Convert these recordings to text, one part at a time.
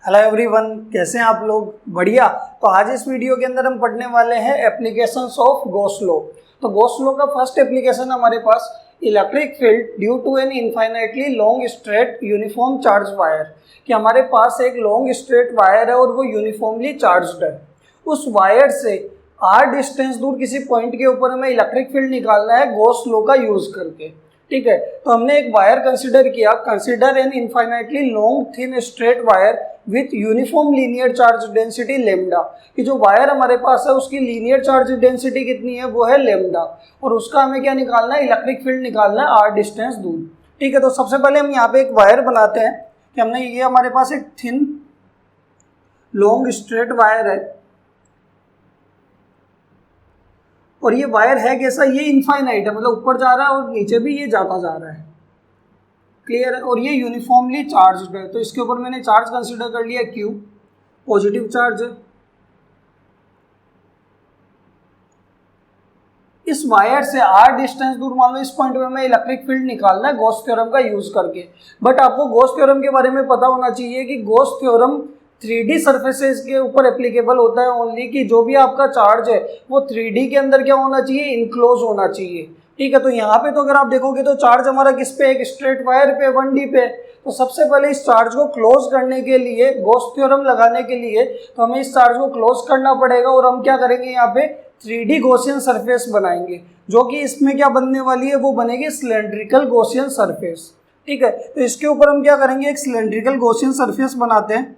Hello everyone, कैसे हैं आप लोग? बढ़िया। तो आज इस वीडियो के अंदर हम पढ़ने वाले हैं एप्लीकेशंस ऑफ गॉस लॉ। तो गॉस लॉ का फर्स्ट एप्लीकेशन हमारे पास electric field due to an infinitely long straight uniform charge wire, कि हमारे पास एक लॉन्ग स्ट्रेट वायर है और वो यूनिफॉर्मली चार्ज्ड है। उस वायर से आर डिस्टेंस दूर किसी पॉइंट के ऊपर हमें इलेक्ट्रिक फील्ड निकालना है गॉस लॉ का यूज करके। ठीक है, तो हमने एक वायर कंसिडर किया। Consider N infinitely long thin straight wire with uniform linear charge density lambda, कि जो वायर हमारे पास है उसकी लीनियर चार्ज डेंसिटी कितनी है, वो है लेमडा, और उसका हमें क्या निकालना है, इलेक्ट्रिक फील्ड निकालना है आर डिस्टेंस दूर। ठीक है, तो सबसे पहले हम यहाँ पे एक वायर बनाते हैं कि हमने ये हमारे पास एक थिन लॉन्ग स्ट्रेट वायर है और ये वायर है कैसा, ये इनफाइनाइट है, मतलब ऊपर जा रहा है और नीचे भी ये जाता जा रहा है। क्लियर है? और ये यूनिफॉर्मली चार्ज्ड है, तो इसके ऊपर मैंने चार्ज कंसीडर कर लिया Q, पॉजिटिव चार्ज है। इस वायर से R डिस्टेंस दूर, मान लो इस पॉइंट पे हमें इलेक्ट्रिक फील्ड निकालना है गॉस थ्योरम का यूज करके। बट आपको गॉस थ्योरम के बारे में पता होना चाहिए कि गॉस थ्योरम 3D सर्फेसेस के ऊपर एप्लीकेबल होता है ओनली, कि जो भी आपका चार्ज है वो 3D के अंदर क्या होना चाहिए, इनक्लोज होना चाहिए। ठीक है, तो यहाँ पे तो अगर आप देखोगे तो चार्ज हमारा किस पे, एक स्ट्रेट वायर पे 1D पे। तो सबसे पहले इस चार्ज को क्लोज करने के लिए, गॉस थ्योरम लगाने के लिए, तो हमें इस चार्ज को क्लोज करना पड़ेगा और हम क्या करेंगे, यहाँ पे 3D गॉसियन सरफेस बनाएंगे, जो कि इसमें क्या बनने वाली है, वो बनेगी सिलेंड्रिकल गॉसियन सरफेस। ठीक है, तो इसके ऊपर हम क्या करेंगे, एक सिलेंड्रिकल गॉसियन सरफेस बनाते हैं।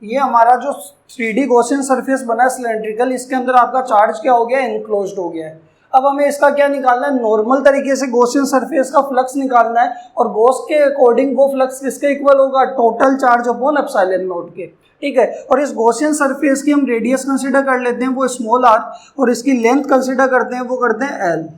ये हमारा जो 3D गॉसियन सरफेस बना है सिलेंड्रिकल, इसके अंदर आपका चार्ज क्या हो गया, इनक्लोज्ड हो गया है। अब हमें इसका क्या निकालना है, नॉर्मल तरीके से गॉसियन सरफेस का फ्लक्स निकालना है, और गॉस के अकॉर्डिंग वो फ्लक्स किसके इक्वल होगा, total charge upon epsilon not के। ठीक है, और इस गॉसियन सरफेस की हम रेडियस कंसीडर कर लेते हैं, वो स्मॉल r, और इसकी लेंथ कंसीडर करते हैं, वो करते हैं l।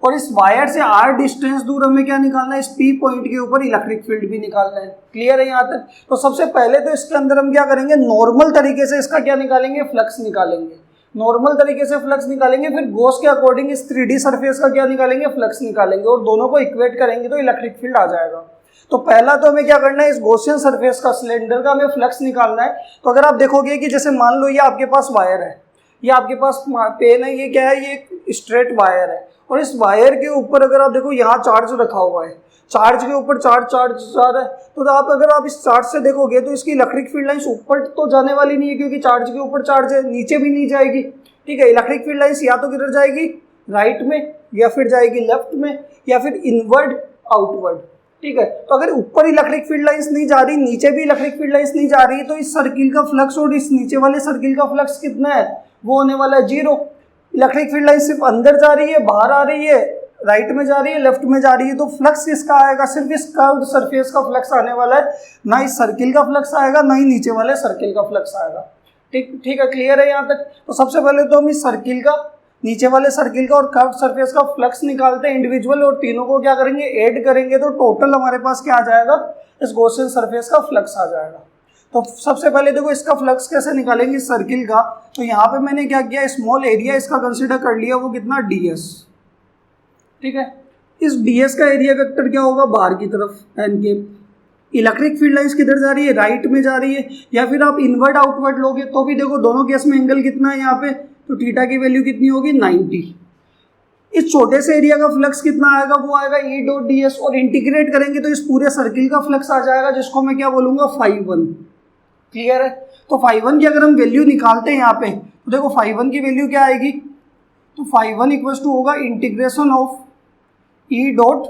और इस वायर से r डिस्टेंस दूर हमें क्या निकालना है, इस P पॉइंट के ऊपर इलेक्ट्रिक फील्ड भी निकालना है। क्लियर है यहाँ तक? तो सबसे पहले तो इसके अंदर हम क्या करेंगे, नॉर्मल तरीके से इसका क्या निकालेंगे, फ्लक्स निकालेंगे। नॉर्मल तरीके से फ्लक्स निकालेंगे, फिर गॉस के अकॉर्डिंग इस 3D सरफेस का क्या निकालेंगे, फ्लक्स निकालेंगे, और दोनों को इक्वेट करेंगे तो इलेक्ट्रिक फील्ड आ जाएगा। तो पहला तो हमें क्या करना है, इस गॉसियन सरफेस का, सिलेंडर का हमें फ्लक्स निकालना है। तो अगर आप देखोगे कि जैसे मान लो ये आपके पास वायर है, ये आपके पास पेन है, ये क्या है, ये एक स्ट्रेट वायर है, और इस वायर के ऊपर अगर आप देखो यहाँ चार्ज रखा हुआ है, चार्ज के ऊपर चार्ज जा रहा है, तो अगर आप इस चार्ज से देखोगे तो इसकी इलेक्ट्रिक फील्ड लाइंस ऊपर तो जाने वाली नहीं है, क्योंकि चार्ज के ऊपर चार्ज है, नीचे भी नहीं जाएगी। ठीक है, इलेक्ट्रिक फील्ड लाइंस या तो किधर जाएगी, राइट में, या फिर जाएगी लेफ्ट में, या फिर इनवर्ड आउटवर्ड। ठीक है, तो अगर ऊपर इलेक्ट्रिक फील्ड लाइंस नहीं जा रही, नीचे भी इलेक्ट्रिक फील्ड लाइंस नहीं जा रही, तो इस सर्किल का फ्लक्स और इस नीचे वाले सर्किल का फ्लक्स कितना है, वो होने वाला है 0। इलेक्ट्रिक फील्ड लाइन सिर्फ अंदर जा रही है, बाहर आ रही है, राइट में जा रही है, लेफ्ट में जा रही है, तो फ्लक्स किसका आएगा, सिर्फ इस कर्व्ड सरफेस का फ्लक्स आने वाला है, ना इस सर्किल का फ्लक्स आएगा, ना ही नीचे वाले सर्किल का फ्लक्स आएगा। ठीक है, क्लियर है यहाँ तक? तो सबसे पहले तो हम इस सर्किल का, नीचे वाले सर्किल का और कर्व्ड सरफेस का फ्लक्स निकालते हैं इंडिविजुअल, और तीनों को क्या करेंगे, ऐड करेंगे, तो टोटल हमारे पास क्या आ जाएगा, इस गॉसियन सरफेस का फ्लक्स आ जाएगा। तो सबसे पहले देखो इसका फ्लक्स कैसे निकालेंगे, इस सर्किल का। तो यहाँ पे मैंने क्या किया, स्मॉल एरिया इसका कंसीडर कर लिया, वो कितना, ds। ठीक है, इस ds का एरिया वेक्टर क्या होगा, बाहर की तरफ n के। इलेक्ट्रिक फील्ड लाइंस किधर जा रही है, राइट में जा रही है, या फिर आप इनवर्ड आउटवर्ड लोगे तो भी देखो दोनों केस में एंगल कितना है यहाँ पे, तो थीटा की वैल्यू कितनी होगी, 90। इस छोटे से एरिया का फ्लक्स कितना आएगा, वो आएगा E डॉट ds, और इंटीग्रेट करेंगे तो इस पूरे सर्किल का फ्लक्स आ जाएगा, जिसको मैं क्या बोलूंगा, φ1। क्लियर है? तो φ1 की अगर हम वैल्यू निकालते हैं यहाँ पे, तो देखो φ1 की वैल्यू क्या आएगी, तो φ1 इक्वल टू होगा integration of E dot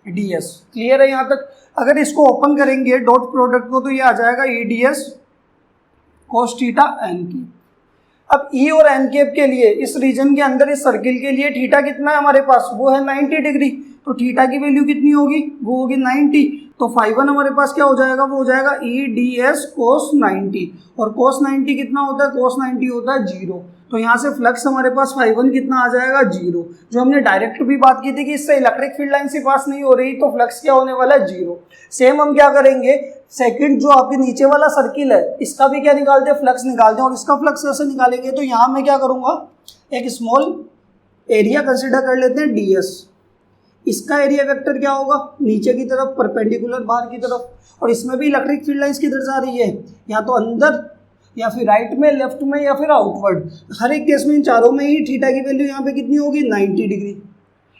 ds। Clear है यहाँ तक? अगर इसको ओपन करेंगे डॉट प्रोडक्ट को, तो ये आ जाएगा E ds cos theta n की। अब E और n केप के लिए, इस रीजन के अंदर इस सर्किल के लिए थीटा कितना है हमारे पास, वो है 90 डिग्री, तो थीटा की वैल्यू कितनी होगी, वो होगी 90। तो φ1 हमारे पास क्या हो जाएगा, वो हो जाएगा E ds cos 90, और cos 90 कितना होता है, cos 90 होता है 0। तो यहाँ से फ्लक्स हमारे पास φ1 कितना आ जाएगा 0। जो हमने डायरेक्ट भी बात की थी कि इससे इलेक्ट्रिक फील्ड लाइन से पास नहीं हो रही तो फ्लक्स क्या होने वाला है 0। सेम हम क्या करेंगे, सेकंड जो आपके नीचे वाला सर्किल है इसका भी क्या निकालते हैं, फ्लक्स निकालते हैं। और इसका फ्लक्स कैसे निकालेंगे, तो यहाँ मैं क्या करूँगा, एक स्मॉल एरिया कंसिडर कर लेते हैं ds। इसका एरिया वेक्टर क्या होगा, नीचे की तरफ परपेंडिकुलर बाहर की तरफ, और इसमें भी इलेक्ट्रिक फील्ड लाइंस किधर जा रही है, या तो अंदर या फिर राइट में, लेफ्ट में, या फिर आउटवर्ड। हर एक केस में इन चारों में ही थीटा की वैल्यू यहाँ पे कितनी होगी 90 डिग्री।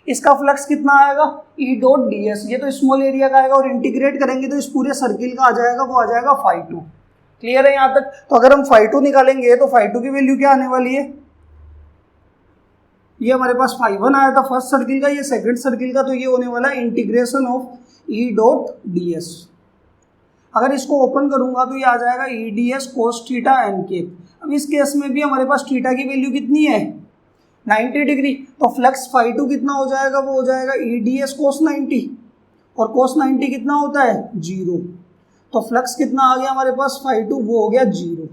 इसका फ्लक्स कितना आएगा E डॉट ds, ये तो स्मॉल एरिया का आएगा, और इंटीग्रेट करेंगे तो इस पूरे सर्किल का आ जाएगा, वो आ जाएगा φ2। क्लियर है यहाँ तक। तो अगर हम φ2 निकालेंगे तो φ2 की वैल्यू क्या आने वाली है, ये हमारे पास φ1 आया था फर्स्ट सर्किल का, ये सेकंड सर्किल का, तो ये होने वाला है integration of E dot ds। अगर इसको ओपन करूंगा तो ये आ जाएगा E ds cos theta n cap. अब इस केस में भी हमारे पास थीटा की वैल्यू कितनी है 90 डिग्री, तो फ्लक्स φ2 कितना हो जाएगा, वो हो जाएगा E ds cos 90, और cos 90 कितना होता है 0। तो फ्लक्स कितना आ गया हमारे पास φ2, वो हो गया 0।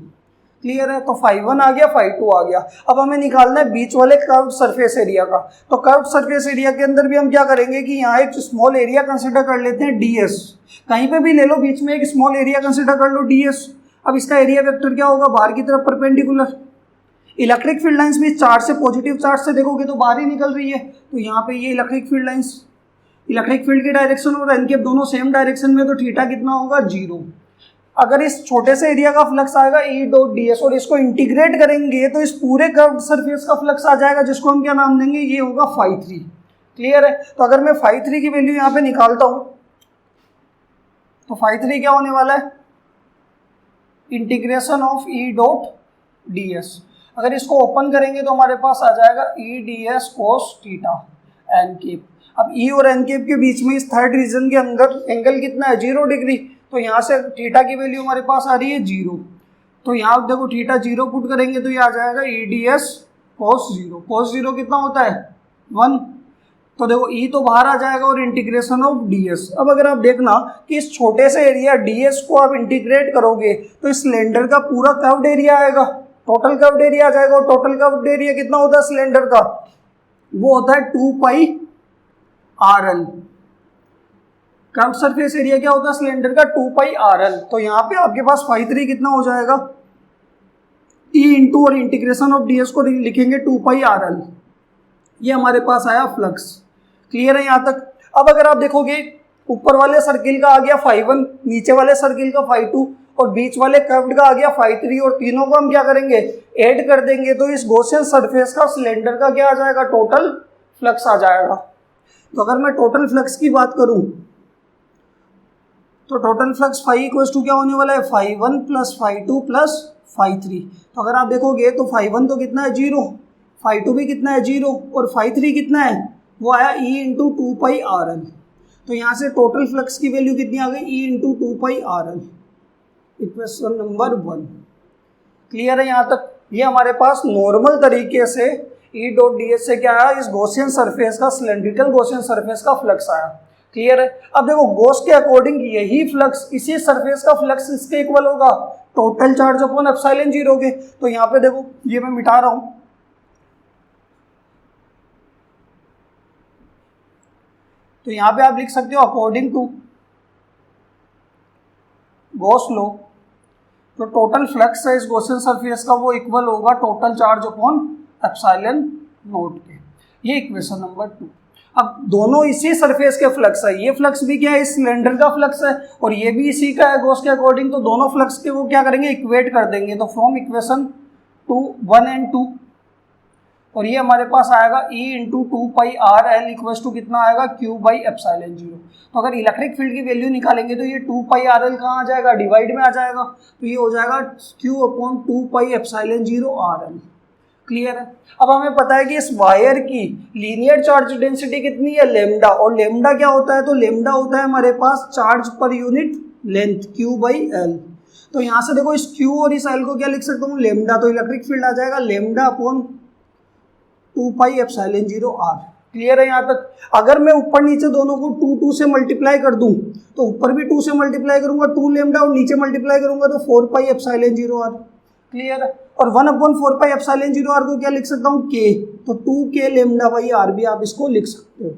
क्लियर है। तो φ1 आ गया, φ2 आ गया। अब हमें निकालना है बीच वाले कर्व्ड सरफेस एरिया का। तो कर्व्ड सरफेस एरिया के अंदर भी हम क्या करेंगे कि यहाँ एक स्मॉल एरिया कंसिडर कर लेते हैं ds। कहीं पे भी ले लो, बीच में एक स्मॉल एरिया कंसिडर कर लो ds। अब इसका एरिया वेक्टर क्या होगा, बाहर की तरफ परपेंडिकुलर। इलेक्ट्रिक फील्ड लाइंस भी चार्ज से, पॉजिटिव चार्ज से देखोगे तो बाहर ही निकल रही है, तो यहाँ पे ये electric field lines, electric field की डायरेक्शन और एन केप दोनों सेम डायरेक्शन में, तो थीटा कितना होगा 0। अगर इस छोटे से एरिया का फ्लक्स आएगा E डॉट ds, और इसको इंटीग्रेट करेंगे तो इस पूरे कर्व्ड सरफेस का फ्लक्स आ जाएगा, जिसको हम क्या नाम देंगे, ये होगा φ3। क्लियर है। तो अगर मैं φ3 की वैल्यू यहाँ पे निकालता हूँ तो φ3 क्या होने वाला है, integration of E dot ds। अगर इसको ओपन करेंगे तो हमारे पास आ जाएगा E ds cos theta n cap. अब E और n केप के बीच में इस थर्ड रीजन के अंदर एंगल कितना है 0 डिग्री, तो यहाँ से थीटा की वैल्यू हमारे पास आ रही है 0। तो यहाँ देखो थीटा 0 पुट करेंगे तो ये आ जाएगा E ds cos 0। cos 0 कितना होता है 1, तो देखो E तो बाहर आ जाएगा और इंटीग्रेशन ऑफ ds। अब अगर आप देखना कि इस छोटे से एरिया ds को आप इंटीग्रेट करोगे तो इस सिलेंडर का पूरा कर्व्ड एरिया आएगा, टोटल कर्व्ड एरिया आ जाएगा। और टोटल कर्व्ड एरिया कितना होता है सिलेंडर का, वो होता है 2 pi RL। Curved surface area क्या होता है सिलेंडर का 2 पाई RL। तो यहाँ पे आपके पास φ3 कितना हो जाएगा, E इंटू और इंटीग्रेशन ऑफ ds को लिखेंगे 2 पाई RL। ये हमारे पास आया फ्लक्स। क्लियर है यहाँ तक। अब अगर आप देखोगे ऊपर वाले सर्किल का आ गया φ1, नीचे वाले सर्किल का φ2, और बीच वाले कर्व्ड का आ गया φ3, और तीनों को हम क्या करेंगे ऐड कर देंगे, तो इस गॉसियन सरफेस का सिलेंडर का क्या आ जाएगा, टोटल फ्लक्स आ जाएगा। तो अगर मैं टोटल फ्लक्स की बात करूं तो टोटल फ्लक्स φ इक्वल्स टू क्या होने वाला है, φ1 प्लस φ2 प्लस φ3। तो अगर आप देखोगे तो φ1 तो कितना है 0, φ2 भी कितना है 0, और φ3 कितना है, वो आया E इंटू 2 पाई RL। तो यहाँ से टोटल फ्लक्स की वैल्यू कितनी आ गई, E into 2 pi RL, equation number 1। Clear है यहाँ तक। ये हमारे पास नॉर्मल तरीके से E डॉट ds से क्या आया, इस गॉसियन सरफेस का, सिलेंड्रिकल गॉसियन सरफेस का फ्लक्स आया। क्लियर है। अब देखो गॉस के अकॉर्डिंग यही फ्लक्स, इसी सरफेस का फ्लक्स इसके इक्वल होगा टोटल चार्ज अपॉन एप्सिलॉन 0 के। तो यहाँ पे देखो ये मैं मिटा रहा हूँ, तो यहाँ पे आप लिख सकते हो अकॉर्डिंग टू गॉस लॉ, तो टोटल फ्लक्स है इस गॉसियन सरफेस का वो इक्वल होगा total charge upon epsilon note के। ये इक्वेशन नंबर 2। अब दोनों इसी सरफेस के फ्लक्स है, ये फ्लक्स भी क्या है इस सिलेंडर का फ्लक्स है, और ये भी इसी का है गॉस के अकॉर्डिंग। तो दोनों फ्लक्स के वो क्या करेंगे, इक्वेट कर देंगे। तो फ्रॉम इक्वेशन 1 एंड 2, और ये हमारे पास आएगा E into 2 pi RL equals to कितना आएगा, Q बाई एप्सिलॉन 0। तो अगर इलेक्ट्रिक फील्ड की वैल्यू निकालेंगे तो ये 2 पाई RL कहाँ आ जाएगा, डिवाइड में आ जाएगा, तो ये हो जाएगा Q upon 2 pi epsilon 0 RL। Clear है। अब हमें पता है कि इस वायर की लीनियर चार्ज डेंसिटी कितनी है, लेमडा, और लेमडा क्या होता है, तो लेमडा होता है हमारे पास charge per unit length Q by L। तो यहाँ से देखो इस Q और इस L को क्या लिख सकता हूँ, लेमडा, तो इलेक्ट्रिक फील्ड आ जाएगा lambda upon 2 pi epsilon 0 R। Clear है यहाँ तक। अगर मैं ऊपर नीचे दोनों को 2 से मल्टीप्लाई कर दूं तो ऊपर भी 2 से मल्टीप्लाई करूंगा 2 लेमडा, और नीचे मल्टीप्लाई करूंगा तो 4 पाई एप्सिलॉन 0 R। क्लियर है। और 1/4 पाई एप्सिलॉन 0 आर को क्या लिख सकता हूँ, के, तो 2k लैम्डा बाई आर भी आप इसको लिख सकते हो।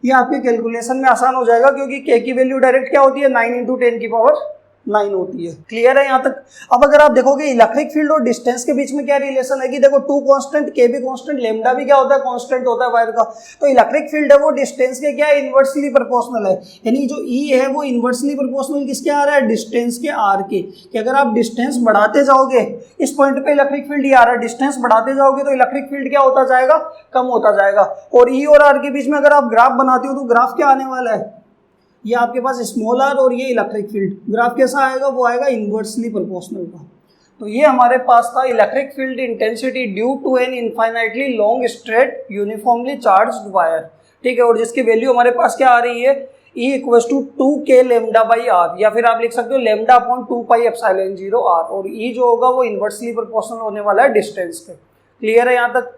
ये आपके कैलकुलेशन में आसान हो जाएगा क्योंकि के की वैल्यू डायरेक्ट क्या होती है, 9 × 10⁹ होती है। क्लियर है यहाँ तक। अब अगर आप देखोगे इलेक्ट्रिक फील्ड और डिस्टेंस के बीच में क्या रिलेशन है कि देखो 2 कांस्टेंट, के भी कांस्टेंट, लैम्डा भी क्या होता है, कांस्टेंट होता है वायर का। तो इलेक्ट्रिक फील्ड है वो डिस्टेंस के क्या इनवर्सली प्रोपोर्शनल है, यानी जो ई है वो इनवर्सली प्रोपोर्शनल किसके आ रहा है, डिस्टेंस के आर के। कि अगर आप डिस्टेंस बढ़ाते जाओगे, इस पॉइंट पे इलेक्ट्रिक फील्ड ये आ रहा है, डिस्टेंस बढ़ाते जाओगे तो इलेक्ट्रिक फील्ड क्या होता जाएगा, कम होता जाएगा। और ई और आर के बीच में अगर आप ग्राफ बनाते हो तो ग्राफ क्या आने वाला है, ये आपके पास स्मॉल आर और ये इलेक्ट्रिक फील्ड, ग्राफ कैसा आएगा, वो आएगा इनवर्सली प्रोपोर्शनल का। तो ये हमारे पास था electric field intensity due to an infinitely long straight uniformly charged wire, ठीक है। और जिसकी वैल्यू हमारे पास क्या आ रही है, E = 2k lambda by are, या फिर आप लिख सकते हो λ/2 पाई एप्सिलॉन 0 आर। और E जो होगा वो इनवर्सली प्रोपोर्शनल होने वाला है डिस्टेंस के। क्लियर है यहाँ तक।